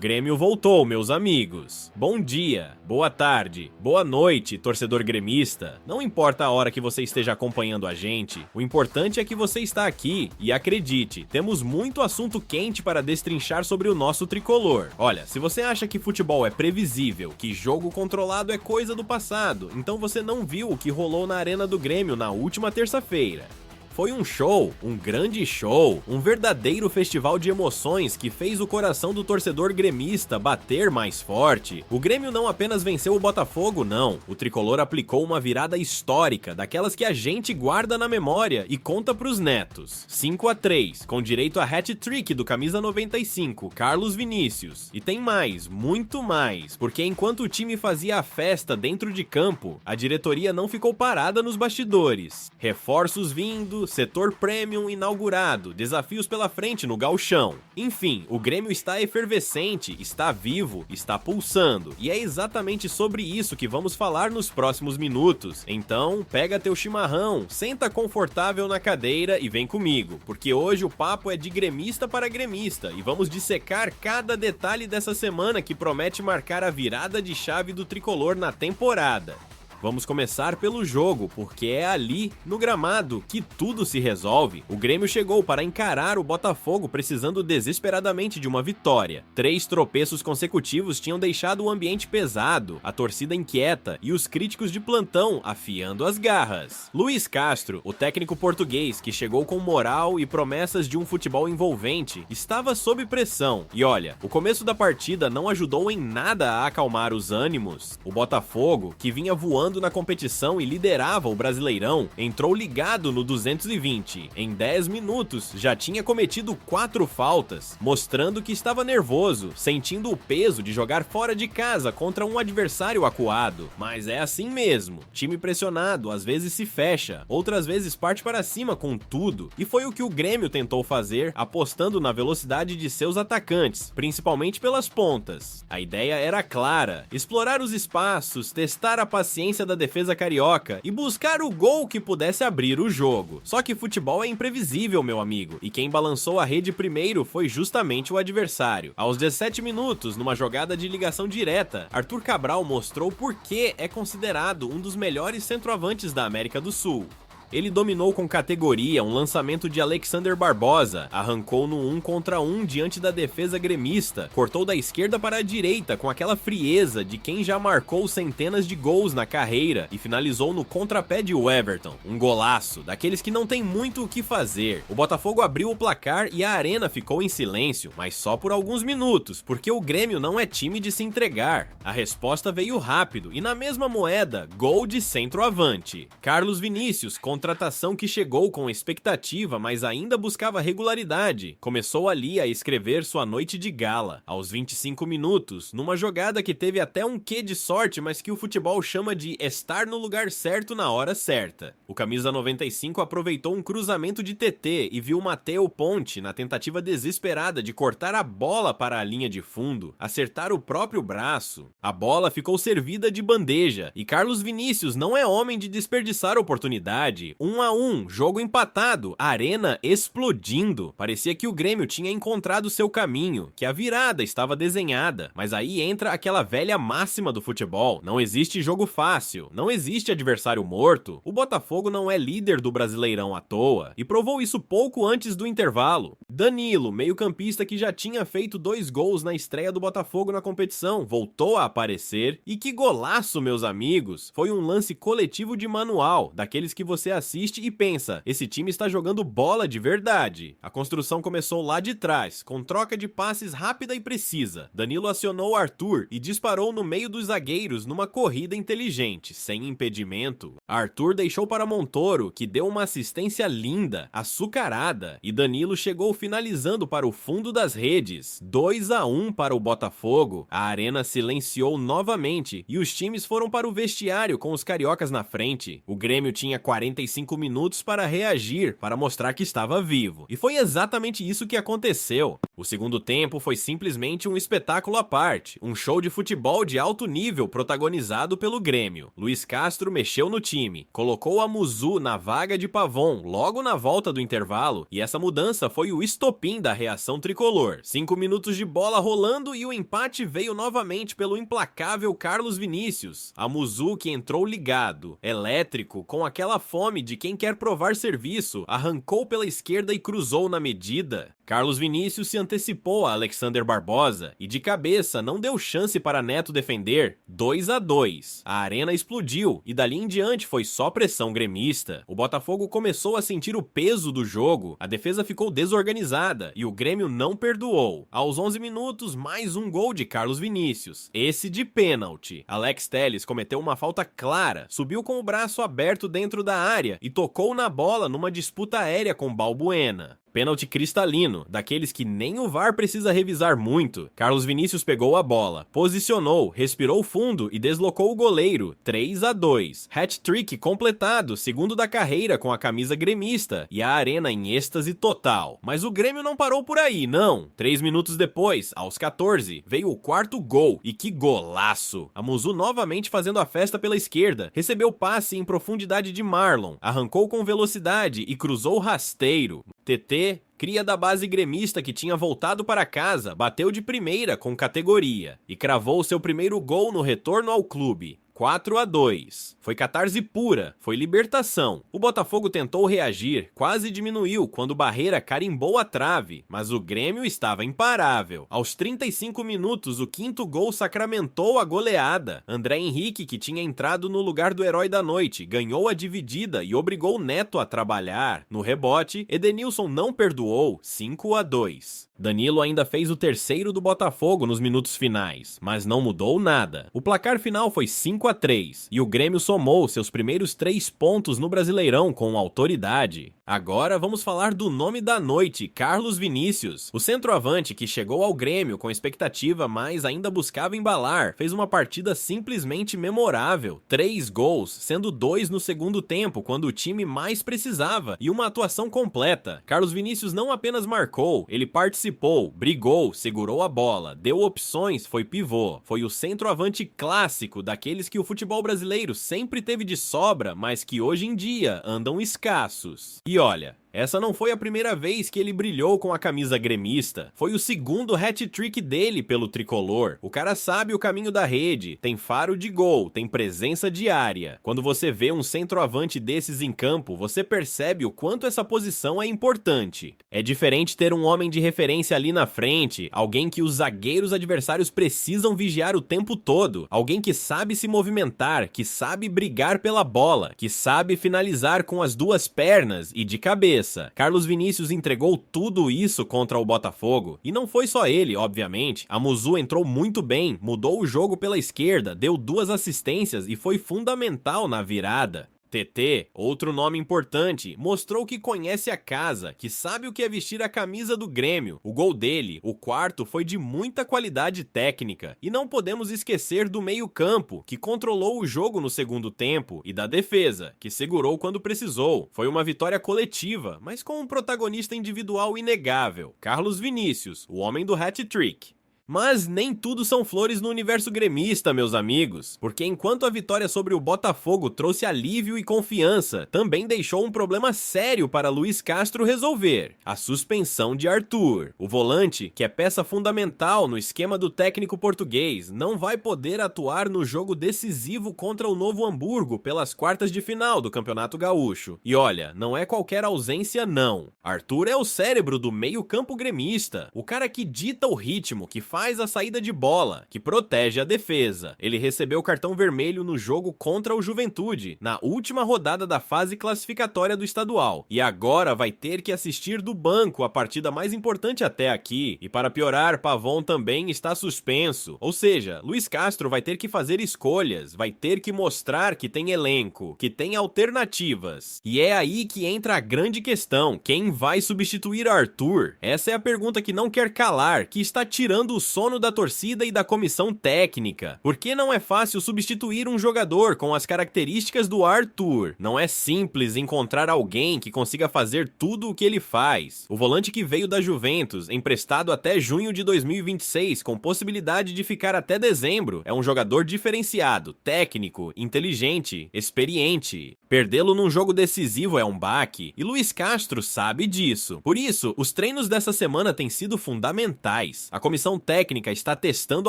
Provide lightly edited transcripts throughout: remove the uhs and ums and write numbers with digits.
Grêmio voltou, meus amigos. Bom dia, boa tarde, boa noite, torcedor gremista. Não importa a hora que você esteja acompanhando a gente, o importante é que você está aqui e acredite, temos muito assunto quente para destrinchar sobre o nosso tricolor. Olha, se você acha que futebol é previsível, que jogo controlado é coisa do passado, então você não viu o que rolou na Arena do Grêmio na última terça-feira. Foi um show, um grande show, um verdadeiro festival de emoções que fez o coração do torcedor gremista bater mais forte. O Grêmio não apenas venceu o Botafogo, não. O tricolor aplicou uma virada histórica, daquelas que a gente guarda na memória e conta pros netos. 5-3, com direito a hat-trick do camisa 95, Carlos Vinícius. E tem mais, muito mais, porque enquanto o time fazia a festa dentro de campo, a diretoria não ficou parada nos bastidores. Reforços vindo, setor premium inaugurado, desafios pela frente no gauchão. Enfim, o Grêmio está efervescente, está vivo, está pulsando, e é exatamente sobre isso que vamos falar nos próximos minutos. Então, pega teu chimarrão, senta confortável na cadeira e vem comigo, porque hoje o papo é de gremista para gremista, e vamos dissecar cada detalhe dessa semana que promete marcar a virada de chave do tricolor na temporada. Vamos começar pelo jogo, porque é ali, no gramado, que tudo se resolve. O Grêmio chegou para encarar o Botafogo precisando desesperadamente de uma vitória. 3 tropeços consecutivos tinham deixado o ambiente pesado, a torcida inquieta e os críticos de plantão afiando as garras. Luiz Castro, o técnico português que chegou com moral e promessas de um futebol envolvente, estava sob pressão. E olha, o começo da partida não ajudou em nada a acalmar os ânimos. O Botafogo, que vinha voando na competição e liderava o Brasileirão, entrou ligado no 220. Em 10 minutos, já tinha cometido 4 faltas, mostrando que estava nervoso, sentindo o peso de jogar fora de casa contra um adversário acuado. Mas é assim mesmo. Time pressionado às vezes se fecha, outras vezes parte para cima com tudo. E foi o que o Grêmio tentou fazer, apostando na velocidade de seus atacantes, principalmente pelas pontas. A ideia era clara: explorar os espaços, testar a paciência da defesa carioca e buscar o gol que pudesse abrir o jogo. Só que futebol é imprevisível, meu amigo, e quem balançou a rede primeiro foi justamente o adversário. Aos 17 minutos, numa jogada de ligação direta, Arthur Cabral mostrou por que é considerado um dos melhores centroavantes da América do Sul. Ele dominou com categoria um lançamento de Alexander Barbosa, arrancou no 1 contra 1 diante da defesa gremista, cortou da esquerda para a direita com aquela frieza de quem já marcou centenas de gols na carreira e finalizou no contrapé de Everton. Um golaço, daqueles que não tem muito o que fazer. O Botafogo abriu o placar e a arena ficou em silêncio, mas só por alguns minutos, porque o Grêmio não é time de se entregar. A resposta veio rápido e na mesma moeda, gol de centroavante. Carlos Vinícius, contratação que chegou com expectativa, mas ainda buscava regularidade. Começou ali a escrever sua noite de gala. Aos 25 minutos, numa jogada que teve até um quê de sorte, mas que o futebol chama de estar no lugar certo na hora certa. O camisa 95 aproveitou um cruzamento de TT e viu Matteo Ponte, na tentativa desesperada de cortar a bola para a linha de fundo, acertar o próprio braço. A bola ficou servida de bandeja, e Carlos Vinícius não é homem de desperdiçar oportunidade. 1-1, jogo empatado, arena explodindo. Parecia que o Grêmio tinha encontrado seu caminho, que a virada estava desenhada. Mas aí entra aquela velha máxima do futebol: não existe jogo fácil, não existe adversário morto. O Botafogo não é líder do Brasileirão à toa, e provou isso pouco antes do intervalo. Danilo, meio-campista que já tinha feito 2 gols na estreia do Botafogo na competição, voltou a aparecer. E que golaço, meus amigos! Foi um lance coletivo de manual, daqueles que você assiste e pensa: esse time está jogando bola de verdade. A construção começou lá de trás, com troca de passes rápida e precisa. Danilo acionou Arthur e disparou no meio dos zagueiros numa corrida inteligente, sem impedimento. Arthur deixou para Montoro, que deu uma assistência linda, açucarada, e Danilo chegou finalizando para o fundo das redes. 2-1 para o Botafogo. A arena silenciou novamente e os times foram para o vestiário com os cariocas na frente. O Grêmio tinha 45 minutos para reagir, para mostrar que estava vivo. E foi exatamente isso que aconteceu. O segundo tempo foi simplesmente um espetáculo à parte, um show de futebol de alto nível protagonizado pelo Grêmio. Luiz Castro mexeu no time, colocou a Muzu na vaga de Pavon logo na volta do intervalo, e essa mudança foi o estopim da reação tricolor. 5 minutos de bola rolando e o empate veio novamente pelo implacável Carlos Vinícius. A Muzu, que entrou ligado, elétrico, com aquela fome de quem quer provar serviço, arrancou pela esquerda e cruzou na medida. Carlos Vinícius se antecipou a Alexander Barbosa e de cabeça não deu chance para Neto defender. 2-2. A arena explodiu e dali em diante foi só pressão gremista. O Botafogo começou a sentir o peso do jogo, a defesa ficou desorganizada e o Grêmio não perdoou. Aos 11 minutos, mais um gol de Carlos Vinícius, esse de pênalti. Alex Telles cometeu uma falta clara, subiu com o braço aberto dentro da área e tocou na bola numa disputa aérea com Balbuena. Pênalti cristalino, daqueles que nem o VAR precisa revisar muito. Carlos Vinícius pegou a bola, posicionou, respirou fundo e deslocou o goleiro. 3-2. Hat-trick completado, segundo da carreira com a camisa gremista, e a arena em êxtase total. Mas o Grêmio não parou por aí, não. 3 minutos depois, aos 14, veio o quarto gol, e que golaço! A Muzu novamente fazendo a festa pela esquerda, recebeu passe em profundidade de Marlon, arrancou com velocidade e cruzou rasteiro. TT, cria da base gremista que tinha voltado para casa, bateu de primeira com categoria e cravou seu primeiro gol no retorno ao clube. 4-2. Foi catarse pura, foi libertação. O Botafogo tentou reagir, quase diminuiu quando Barreira carimbou a trave, mas o Grêmio estava imparável. Aos 35 minutos, o quinto gol sacramentou a goleada. André Henrique, que tinha entrado no lugar do herói da noite, ganhou a dividida e obrigou Neto a trabalhar. No rebote, Edenilson não perdoou, 5-2. Danilo ainda fez o terceiro do Botafogo nos minutos finais, mas não mudou nada. O placar final foi 5-3 e o Grêmio somou seus primeiros 3 pontos no Brasileirão com autoridade. Agora vamos falar do nome da noite, Carlos Vinícius. O centroavante que chegou ao Grêmio com expectativa, mas ainda buscava embalar, fez uma partida simplesmente memorável. 3 gols, sendo 2 no segundo tempo, quando o time mais precisava, e uma atuação completa. Carlos Vinícius não apenas marcou, ele participou, brigou, segurou a bola, deu opções, foi pivô. Foi o centroavante clássico, daqueles que o futebol brasileiro sempre teve de sobra, mas que hoje em dia andam escassos. E olha, essa não foi a primeira vez que ele brilhou com a camisa gremista. Foi o segundo hat-trick dele pelo tricolor. O cara sabe o caminho da rede, tem faro de gol, tem presença diária. Quando você vê um centroavante desses em campo, você percebe o quanto essa posição é importante. É diferente ter um homem de referência ali na frente, alguém que os zagueiros adversários precisam vigiar o tempo todo, alguém que sabe se movimentar, que sabe brigar pela bola, que sabe finalizar com as duas pernas e de cabeça. Carlos Vinícius entregou tudo isso contra o Botafogo. E não foi só ele, obviamente. A Muzu entrou muito bem, mudou o jogo pela esquerda, deu 2 assistências e foi fundamental na virada. TT, outro nome importante, mostrou que conhece a casa, que sabe o que é vestir a camisa do Grêmio. O gol dele, o quarto, foi de muita qualidade técnica. E não podemos esquecer do meio-campo, que controlou o jogo no segundo tempo, e da defesa, que segurou quando precisou. Foi uma vitória coletiva, mas com um protagonista individual inegável, Carlos Vinícius, o homem do hat-trick. Mas nem tudo são flores no universo gremista, meus amigos, porque enquanto a vitória sobre o Botafogo trouxe alívio e confiança, também deixou um problema sério para Luiz Castro resolver: a suspensão de Arthur. O volante, que é peça fundamental no esquema do técnico português, não vai poder atuar no jogo decisivo contra o Novo Hamburgo pelas quartas de final do Campeonato Gaúcho. E olha, não é qualquer ausência não. Arthur é o cérebro do meio-campo gremista, o cara que dita o ritmo, que faz a saída de bola, que protege a defesa. Ele recebeu cartão vermelho no jogo contra o Juventude, na última rodada da fase classificatória do estadual, e agora vai ter que assistir do banco a partida mais importante até aqui, e para piorar, Pavon também está suspenso. Ou seja, Luiz Castro vai ter que fazer escolhas, vai ter que mostrar que tem elenco, que tem alternativas. E é aí que entra a grande questão: quem vai substituir Arthur? Essa é a pergunta que não quer calar, que está tirando o sono da torcida e da comissão técnica. Porque não é fácil substituir um jogador com as características do Arthur. Não é simples encontrar alguém que consiga fazer tudo o que ele faz. O volante que veio da Juventus, emprestado até junho de 2026, com possibilidade de ficar até dezembro, é um jogador diferenciado, técnico, inteligente, experiente. Perdê-lo num jogo decisivo é um baque, e Luiz Castro sabe disso. Por isso, os treinos dessa semana têm sido fundamentais. A comissão técnica está testando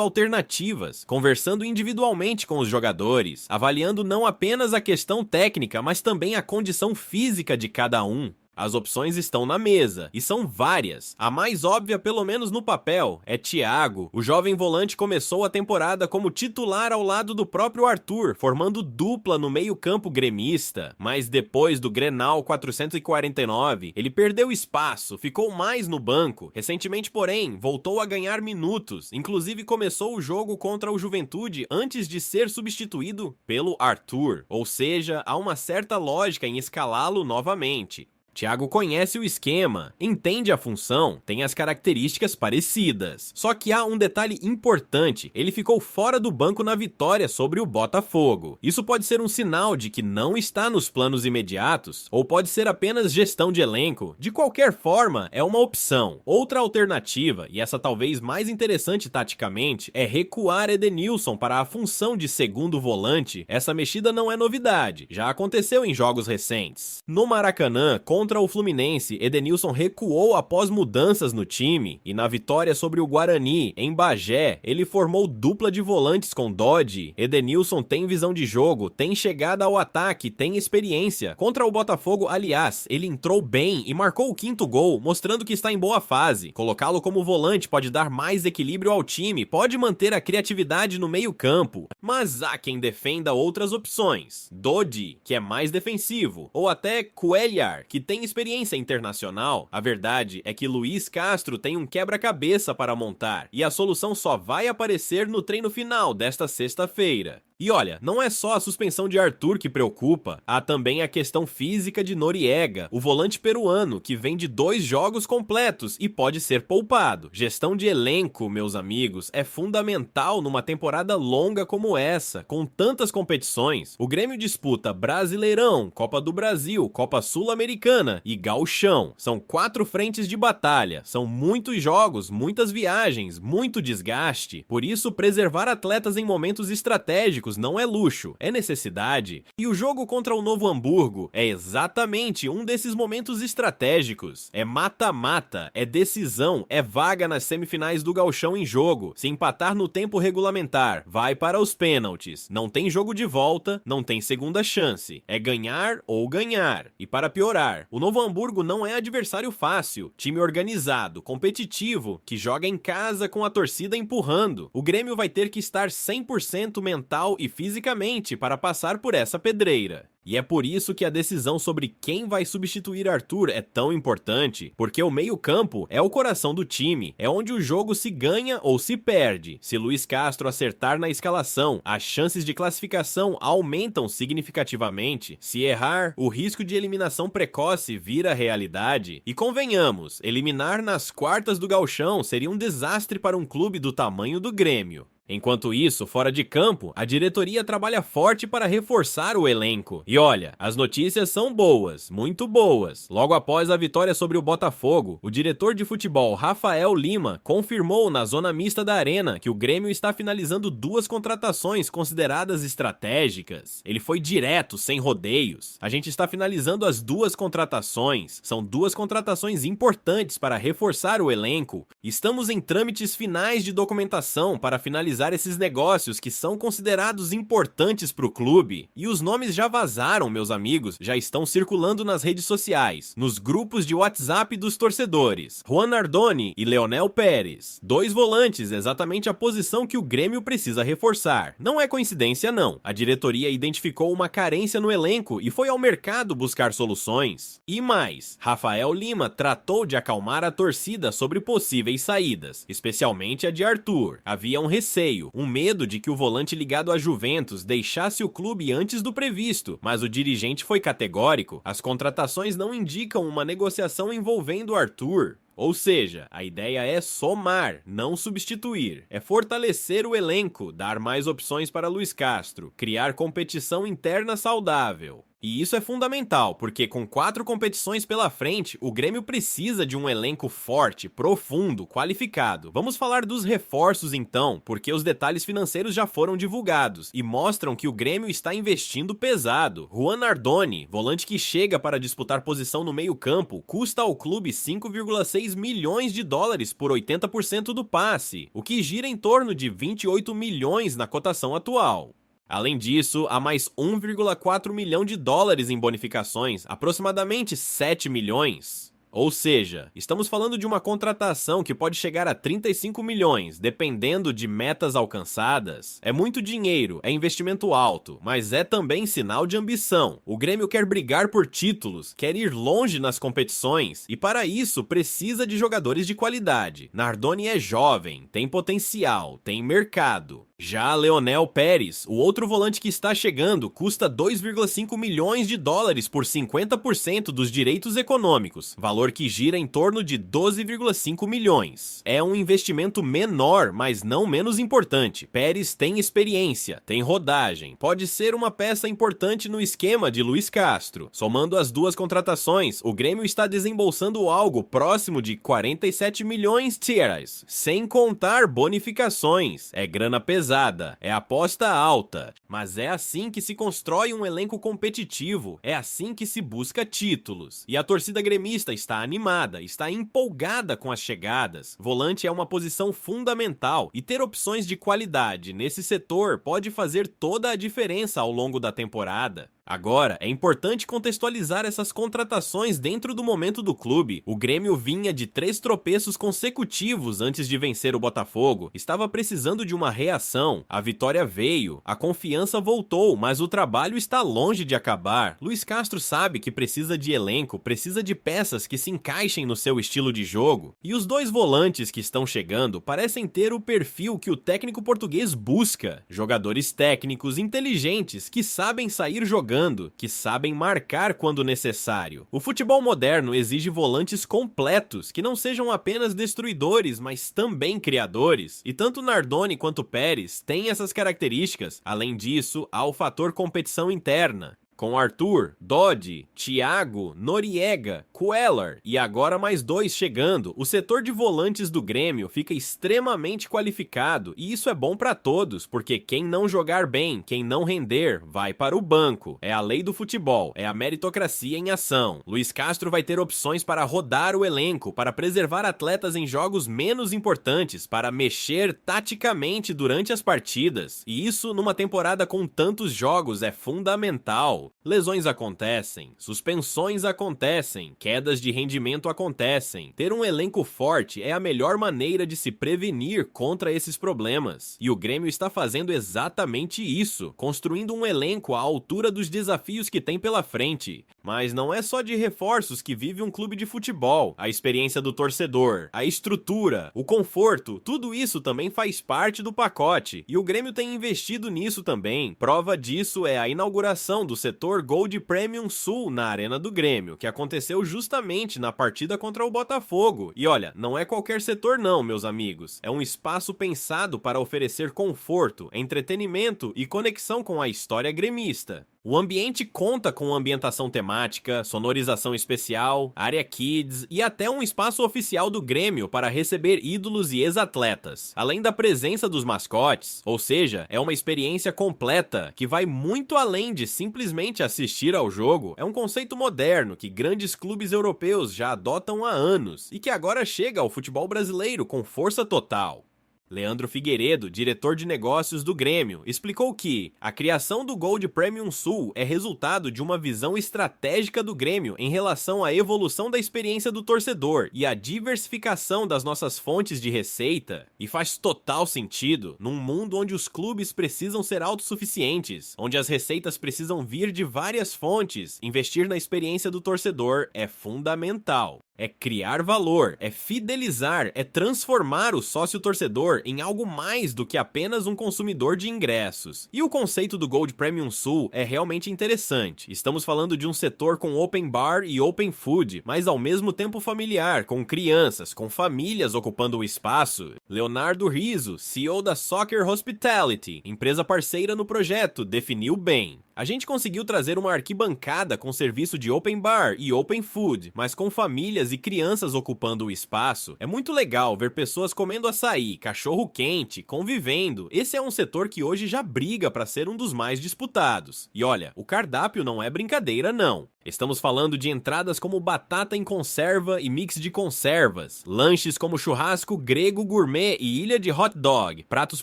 alternativas, conversando individualmente com os jogadores, avaliando não apenas a questão técnica, mas também a condição física de cada um. As opções estão na mesa, e são várias. A mais óbvia, pelo menos no papel, é Thiago. O jovem volante começou a temporada como titular ao lado do próprio Arthur, formando dupla no meio-campo gremista. Mas depois do Grenal 449, ele perdeu espaço, ficou mais no banco. Recentemente, porém, voltou a ganhar minutos. Inclusive começou o jogo contra o Juventude antes de ser substituído pelo Arthur. Ou seja, há uma certa lógica em escalá-lo novamente. Thiago conhece o esquema, entende a função, tem as características parecidas. Só que há um detalhe importante, ele ficou fora do banco na vitória sobre o Botafogo. Isso pode ser um sinal de que não está nos planos imediatos, ou pode ser apenas gestão de elenco. De qualquer forma, é uma opção. Outra alternativa, e essa talvez mais interessante taticamente, é recuar Edenilson para a função de segundo volante. Essa mexida não é novidade, já aconteceu em jogos recentes. No Maracanã, contra o Fluminense, Edenilson recuou após mudanças no time, e na vitória sobre o Guarani, em Bagé, ele formou dupla de volantes com Dodge. Edenilson tem visão de jogo, tem chegada ao ataque, tem experiência. Contra o Botafogo, aliás, ele entrou bem e marcou o 5º gol, mostrando que está em boa fase. Colocá-lo como volante pode dar mais equilíbrio ao time, pode manter a criatividade no meio-campo. Mas há quem defenda outras opções. Dodge, que é mais defensivo, ou até Cuellar, que tem experiência internacional. A verdade é que Luiz Castro tem um quebra-cabeça para montar, e a solução só vai aparecer no treino final desta sexta-feira. E olha, não é só a suspensão de Arthur que preocupa, há também a questão física de Noriega, o volante peruano, que vem de 2 jogos completos e pode ser poupado. Gestão de elenco, meus amigos, é fundamental numa temporada longa como essa, com tantas competições. O Grêmio disputa Brasileirão, Copa do Brasil, Copa Sul-Americana e Gauchão. São 4 frentes de batalha, são muitos jogos, muitas viagens, muito desgaste. Por isso, preservar atletas em momentos estratégicos não é luxo, é necessidade. E o jogo contra o Novo Hamburgo é exatamente um desses momentos estratégicos. É mata-mata, é decisão, é vaga nas semifinais do Gauchão em jogo. Se empatar no tempo regulamentar, vai para os pênaltis. Não tem jogo de volta, não tem segunda chance. É ganhar ou ganhar. E para piorar, o Novo Hamburgo não é adversário fácil. Time organizado, competitivo, que joga em casa com a torcida empurrando. O Grêmio vai ter que estar 100% mental e fisicamente para passar por essa pedreira. E é por isso que a decisão sobre quem vai substituir Arthur é tão importante, porque o meio-campo é o coração do time, é onde o jogo se ganha ou se perde. Se Luiz Castro acertar na escalação, as chances de classificação aumentam significativamente. Se errar, o risco de eliminação precoce vira realidade. E convenhamos, eliminar nas quartas do Gauchão seria um desastre para um clube do tamanho do Grêmio. Enquanto isso, fora de campo, a diretoria trabalha forte para reforçar o elenco. E olha, as notícias são boas, muito boas. Logo após a vitória sobre o Botafogo, o diretor de futebol Rafael Lima confirmou na zona mista da Arena que o Grêmio está finalizando 2 contratações consideradas estratégicas. Ele foi direto, sem rodeios. A gente está finalizando as 2 contratações. São 2 contratações importantes para reforçar o elenco. Estamos em trâmites finais de documentação para finalizar esses negócios que são considerados importantes para o clube. E os nomes já vazaram, meus amigos, já estão circulando nas redes sociais, nos grupos de WhatsApp dos torcedores. Juan Nardoni e Leonel Pérez, 2 volantes, exatamente a posição que o Grêmio precisa reforçar. Não é coincidência não, a diretoria identificou uma carência no elenco e foi ao mercado buscar soluções. E mais, Rafael Lima tratou de acalmar a torcida sobre possíveis saídas, especialmente a de Arthur. Havia um receio, um medo de que o volante ligado à Juventus deixasse o clube antes do previsto, mas o dirigente foi categórico. As contratações não indicam uma negociação envolvendo Arthur. Ou seja, a ideia é somar, não substituir. É fortalecer o elenco, dar mais opções para Luis Castro, criar competição interna saudável. E isso é fundamental, porque com 4 competições pela frente, o Grêmio precisa de um elenco forte, profundo, qualificado. Vamos falar dos reforços então, porque os detalhes financeiros já foram divulgados e mostram que o Grêmio está investindo pesado. Juan Nardoni, volante que chega para disputar posição no meio-campo, custa ao clube 5,6 milhões de dólares por 80% do passe, o que gira em torno de 28 milhões na cotação atual. Além disso, há mais 1,4 milhão de dólares em bonificações, aproximadamente 7 milhões. Ou seja, estamos falando de uma contratação que pode chegar a 35 milhões, dependendo de metas alcançadas. É muito dinheiro, é investimento alto, mas é também sinal de ambição. O Grêmio quer brigar por títulos, quer ir longe nas competições, e para isso precisa de jogadores de qualidade. Nardoni é jovem, tem potencial, tem mercado. Já Leonel Pérez, o outro volante que está chegando, custa 2,5 milhões de dólares por 50% dos direitos econômicos, valor que gira em torno de 12,5 milhões. É um investimento menor, mas não menos importante. Pérez tem experiência, tem rodagem, pode ser uma peça importante no esquema de Luis Castro. Somando as duas contratações, o Grêmio está desembolsando algo próximo de 47 milhões de reais, sem contar bonificações. É grana pesada. É aposta alta, mas é assim que se constrói um elenco competitivo, é assim que se busca títulos. E a torcida gremista está animada, está empolgada com as chegadas. Volante é uma posição fundamental e ter opções de qualidade nesse setor pode fazer toda a diferença ao longo da temporada. Agora, é importante contextualizar essas contratações dentro do momento do clube. O Grêmio vinha de 3 tropeços consecutivos antes de vencer o Botafogo, estava precisando de uma reação, a vitória veio, a confiança voltou, mas o trabalho está longe de acabar. Luis Castro sabe que precisa de elenco, precisa de peças que se encaixem no seu estilo de jogo, e os 2 volantes que estão chegando parecem ter o perfil que o técnico português busca, jogadores técnicos, inteligentes, que sabem sair jogando, que sabem marcar quando necessário. O futebol moderno exige volantes completos, que não sejam apenas destruidores, mas também criadores. E tanto Nardoni quanto Pérez têm essas características. Além disso, há o fator competição interna. Com Arthur, Dodi, Thiago, Noriega, Cuellar e agora mais 2 chegando, o setor de volantes do Grêmio fica extremamente qualificado e isso é bom para todos, porque quem não jogar bem, quem não render, vai para o banco. É a lei do futebol, é a meritocracia em ação. Luis Castro vai ter opções para rodar o elenco, para preservar atletas em jogos menos importantes, para mexer taticamente durante as partidas. E isso numa temporada com tantos jogos é fundamental. Lesões acontecem, suspensões acontecem, quedas de rendimento acontecem. Ter um elenco forte é a melhor maneira de se prevenir contra esses problemas. E o Grêmio está fazendo exatamente isso, construindo um elenco à altura dos desafios que tem pela frente. Mas não é só de reforços que vive um clube de futebol. A experiência do torcedor, a estrutura, o conforto, tudo isso também faz parte do pacote. E o Grêmio tem investido nisso também. Prova disso é a inauguração do setor Gold Premium Sul na Arena do Grêmio, que aconteceu justamente na partida contra o Botafogo. E olha, não é qualquer setor não, meus amigos. É um espaço pensado para oferecer conforto, entretenimento e conexão com a história gremista. O ambiente conta com ambientação temática, sonorização especial, área kids e até um espaço oficial do Grêmio para receber ídolos e ex-atletas. Além da presença dos mascotes, ou seja, é uma experiência completa que vai muito além de simplesmente assistir ao jogo. É um conceito moderno que grandes clubes europeus já adotam há anos e que agora chega ao futebol brasileiro com força total. Leandro Figueiredo, diretor de negócios do Grêmio, explicou que a criação do Gold Premium Sul é resultado de uma visão estratégica do Grêmio em relação à evolução da experiência do torcedor e à diversificação das nossas fontes de receita, e faz total sentido num mundo onde os clubes precisam ser autossuficientes, onde as receitas precisam vir de várias fontes. Investir na experiência do torcedor é fundamental. É criar valor, é fidelizar, é transformar o sócio-torcedor em algo mais do que apenas um consumidor de ingressos. E o conceito do Gold Premium Sul é realmente interessante. Estamos falando de um setor com open bar e open food, mas ao mesmo tempo familiar, com crianças, com famílias ocupando o espaço. Leonardo Rizzo, CEO da Soccer Hospitality, empresa parceira no projeto, definiu bem. A gente conseguiu trazer uma arquibancada com serviço de open bar e open food, mas com famílias e crianças ocupando o espaço. É muito legal ver pessoas comendo açaí, cachorro quente, convivendo. Esse é um setor que hoje já briga para ser um dos mais disputados. E olha, o cardápio não é brincadeira não. Estamos falando de entradas como batata em conserva e mix de conservas, lanches como churrasco grego gourmet e ilha de hot dog, pratos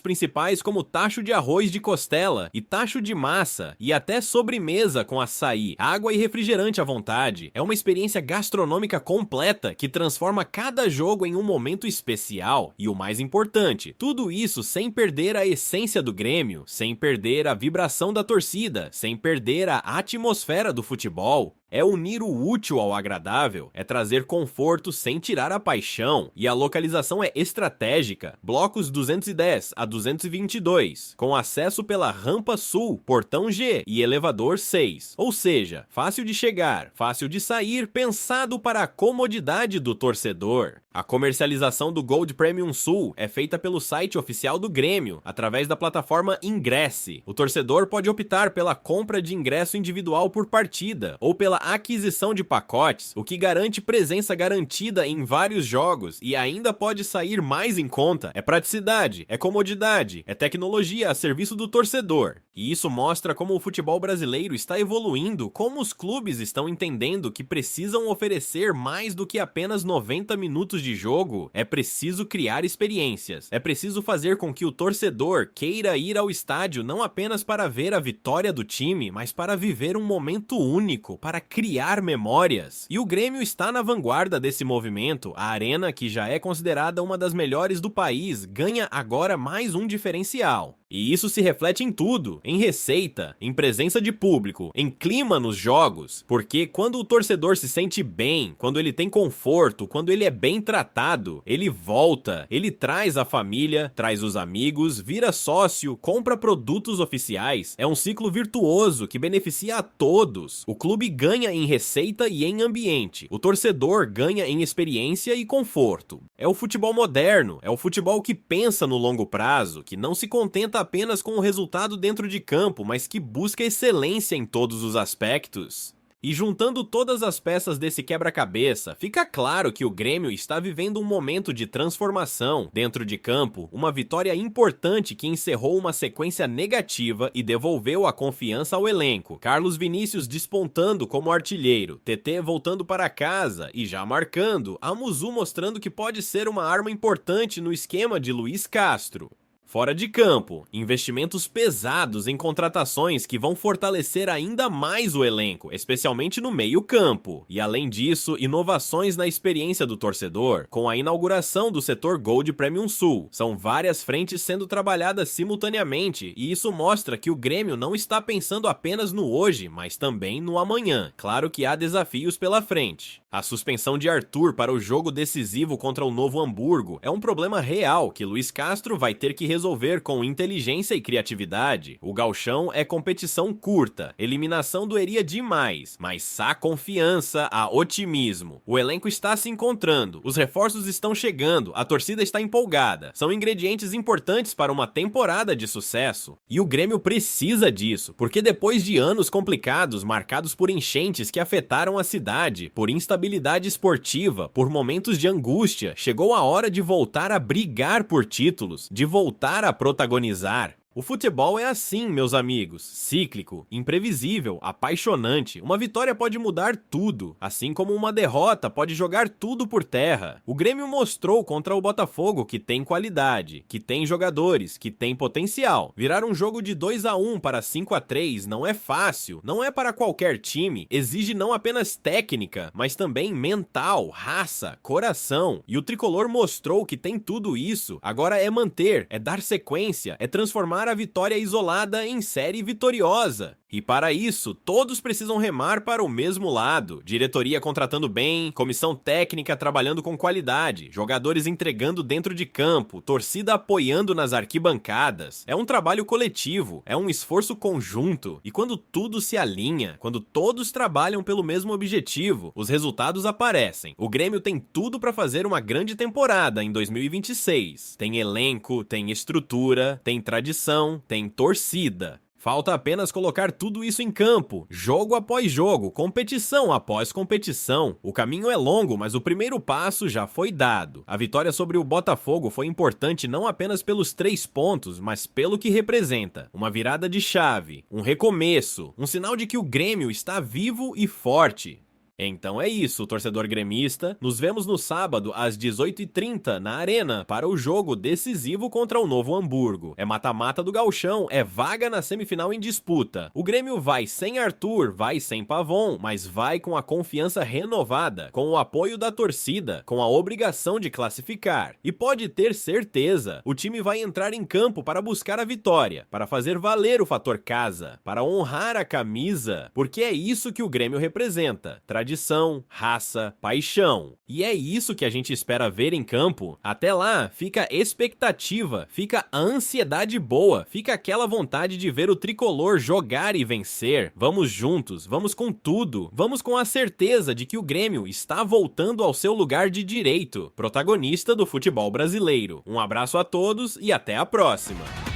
principais como tacho de arroz de costela e tacho de massa, e até sobremesa com açaí, água e refrigerante à vontade. É uma experiência gastronômica completa que transforma cada jogo em um momento especial. E o mais importante, tudo isso sem perder a essência do Grêmio, sem perder a vibração da torcida, sem perder a atmosfera do futebol. É unir o útil ao agradável, é trazer conforto sem tirar a paixão, e a localização é estratégica, blocos 210 a 222, com acesso pela Rampa Sul, Portão G e Elevador 6, ou seja, fácil de chegar, fácil de sair, pensado para a comodidade do torcedor. A comercialização do Gold Premium Sul é feita pelo site oficial do Grêmio, através da plataforma Ingresse. O torcedor pode optar pela compra de ingresso individual por partida, ou pela aquisição de pacotes, o que garante presença garantida em vários jogos e ainda pode sair mais em conta. É praticidade, é comodidade, é tecnologia a serviço do torcedor. E isso mostra como o futebol brasileiro está evoluindo, como os clubes estão entendendo que precisam oferecer mais do que apenas 90 minutos de jogo. É preciso criar experiências. É preciso fazer com que o torcedor queira ir ao estádio não apenas para ver a vitória do time, mas para viver um momento único, para criar memórias. E o Grêmio está na vanguarda desse movimento. A Arena, que já é considerada uma das melhores do país, ganha agora mais um diferencial. E isso se reflete em tudo, em receita, em presença de público, em clima nos jogos, porque quando o torcedor se sente bem, quando ele tem conforto, quando ele é bem tratado, ele volta, ele traz a família, traz os amigos, vira sócio, compra produtos oficiais, é um ciclo virtuoso que beneficia a todos. O clube ganha em receita e em ambiente, o torcedor ganha em experiência e conforto. É o futebol moderno, é o futebol que pensa no longo prazo, que não se contenta apenas com o resultado dentro de campo, mas que busca excelência em todos os aspectos. E juntando todas as peças desse quebra-cabeça, fica claro que o Grêmio está vivendo um momento de transformação dentro de campo, uma vitória importante que encerrou uma sequência negativa e devolveu a confiança ao elenco. Carlos Vinícius despontando como artilheiro, TT voltando para casa e já marcando, a Muzu mostrando que pode ser uma arma importante no esquema de Luiz Castro. Fora de campo, investimentos pesados em contratações que vão fortalecer ainda mais o elenco, especialmente no meio-campo. E além disso, inovações na experiência do torcedor, com a inauguração do setor Gold Premium Sul. São várias frentes sendo trabalhadas simultaneamente, e isso mostra que o Grêmio não está pensando apenas no hoje, mas também no amanhã. Claro que há desafios pela frente. A suspensão de Arthur para o jogo decisivo contra o Novo Hamburgo é um problema real que Luiz Castro vai ter que resolver com inteligência e criatividade. O gauchão é competição curta, eliminação doeria demais, mas há confiança, há otimismo. O elenco está se encontrando, os reforços estão chegando, a torcida está empolgada. São ingredientes importantes para uma temporada de sucesso. E o Grêmio precisa disso, porque depois de anos complicados, marcados por enchentes que afetaram a cidade, por instabilidade esportiva, por momentos de angústia, chegou a hora de voltar a brigar por títulos, de voltar a protagonizar. O futebol é assim, meus amigos, cíclico, imprevisível, apaixonante. Uma vitória pode mudar tudo, assim como uma derrota pode jogar tudo por terra. O Grêmio mostrou contra o Botafogo que tem qualidade, que tem jogadores, que tem potencial. Virar um jogo de 2-1 para 5-3 não é fácil, não é para qualquer time, exige não apenas técnica, mas também mental, raça, coração. E o tricolor mostrou que tem tudo isso. Agora é manter, é dar sequência, é transformar a vitória isolada em série vitoriosa. E para isso, todos precisam remar para o mesmo lado. Diretoria contratando bem, comissão técnica trabalhando com qualidade, jogadores entregando dentro de campo, torcida apoiando nas arquibancadas. É um trabalho coletivo, é um esforço conjunto. E quando tudo se alinha, quando todos trabalham pelo mesmo objetivo, os resultados aparecem. O Grêmio tem tudo para fazer uma grande temporada em 2026. Tem elenco, tem estrutura, tem tradição, tem torcida. Falta apenas colocar tudo isso em campo, jogo após jogo, competição após competição. O caminho é longo, mas o primeiro passo já foi dado. A vitória sobre o Botafogo foi importante não apenas pelos 3 pontos, mas pelo que representa. Uma virada de chave, um recomeço, um sinal de que o Grêmio está vivo e forte. Então é isso, torcedor gremista. Nos vemos no sábado às 18h30 na Arena para o jogo decisivo contra o Novo Hamburgo. É mata-mata do Gauchão, é vaga na semifinal em disputa. O Grêmio vai sem Arthur, vai sem Pavon, mas vai com a confiança renovada, com o apoio da torcida, com a obrigação de classificar. E pode ter certeza, o time vai entrar em campo para buscar a vitória, para fazer valer o fator casa, para honrar a camisa, porque é isso que o Grêmio representa. Tradição, raça, paixão. E é isso que a gente espera ver em campo. Até lá, fica a expectativa, fica a ansiedade boa, fica aquela vontade de ver o tricolor jogar e vencer. Vamos juntos, vamos com tudo, vamos com a certeza de que o Grêmio está voltando ao seu lugar de direito, protagonista do futebol brasileiro. Um abraço a todos e até a próxima!